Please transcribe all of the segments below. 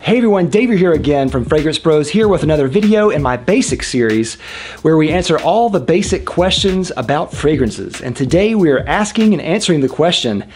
Hey everyone, David here again from Fragrance Bros, here with another video in my basic series where we answer all the basic questions about fragrances. And today we are asking and answering the question,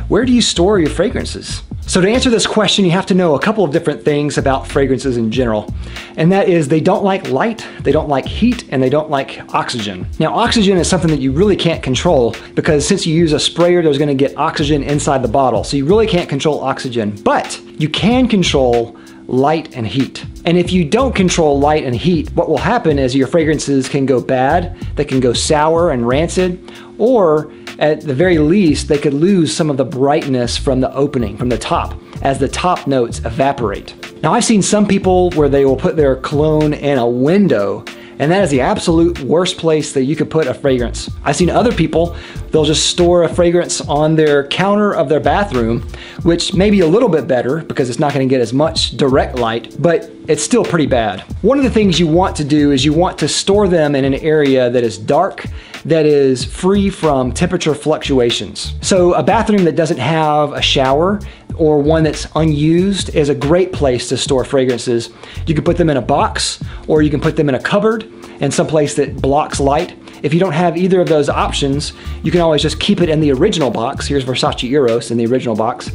where do you store your fragrances? So to answer this question, you have to know a couple of different things about fragrances in general. And that is they don't like light, they don't like heat, and they don't like oxygen. Now oxygen is something that you really can't control because since you use a sprayer, there's gonna get oxygen inside the bottle. So you really can't control oxygen, but you can control light and heat. And if you don't control light and heat, what will happen is your fragrances can go bad, they can go sour and rancid, or at the very least, they could lose some of the brightness from the opening, from the top, as the top notes evaporate. Now I've seen some people where they will put their cologne in a window, and that is the absolute worst place that you could put a fragrance. I've seen other people, they'll just store a fragrance on their counter of their bathroom, which may be a little bit better because it's not gonna get as much direct light, but it's still pretty bad. One of the things you want to do is you want to store them in an area that is dark, that is free from temperature fluctuations. So a bathroom that doesn't have a shower or one that's unused is a great place to store fragrances. You can put them in a box or you can put them in a cupboard and someplace that blocks light. If you don't have either of those options, you can always just keep it in the original box. Here's Versace Eros in the original box.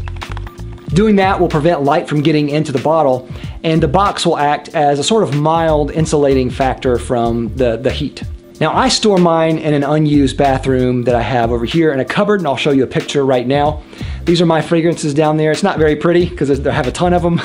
Doing that will prevent light from getting into the bottle, and the box will act as a sort of mild insulating factor from the heat. Now I store mine in an unused bathroom that I have over here in a cupboard, and I'll show you a picture right now. These are my fragrances down there. It's not very pretty because I have a ton of them.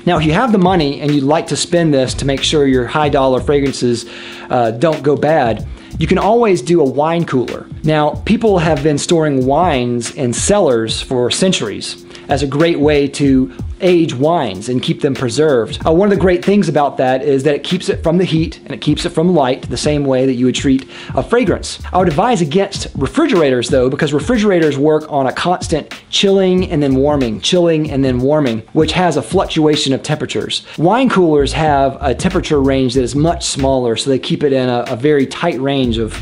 Now if you have the money and you'd like to spend this to make sure your high dollar fragrances don't go bad, you can always do a wine cooler. Now people have been storing wines in cellars for centuries as a great way to age wines and keep them preserved. One of the great things about that is that it keeps it from the heat and it keeps it from light the same way that you would treat a fragrance. I would advise against refrigerators though, because refrigerators work on a constant chilling and then warming, which has a fluctuation of temperatures. Wine coolers have a temperature range that is much smaller, so they keep it in a very tight range of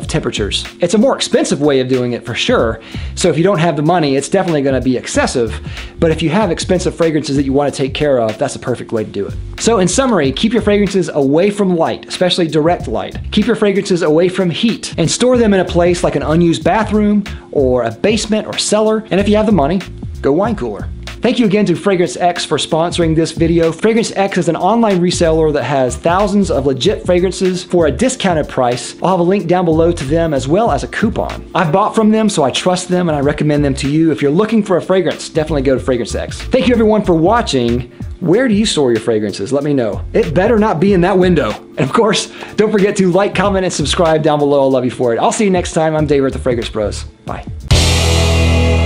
temperatures. It's a more expensive way of doing it for sure, so if you don't have the money, it's definitely gonna be excessive, but if you have expensive fragrances that you want to take care of, that's a perfect way to do it. So in summary, keep your fragrances away from light, especially direct light. Keep your fragrances away from heat and store them in a place like an unused bathroom or a basement or cellar. And if you have the money, go wine cooler. Thank you again to Fragrance X for sponsoring this video. Fragrance X is an online reseller that has thousands of legit fragrances for a discounted price. I'll have a link down below to them as well as a coupon. I've bought from them, so I trust them and I recommend them to you. If you're looking for a fragrance, definitely go to Fragrance X. Thank you everyone for watching. Where do you store your fragrances? Let me know. It better not be in that window. And of course, don't forget to like, comment, and subscribe down below. I'll love you for it. I'll see you next time. I'm David at the Fragrance Bros. Bye.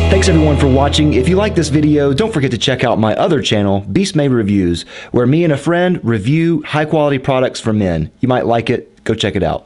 Thanks everyone for watching. If you like this video, don't forget to check out my other channel, Beast Made Reviews, where me and a friend review high quality products for men. You might like it. Go check it out.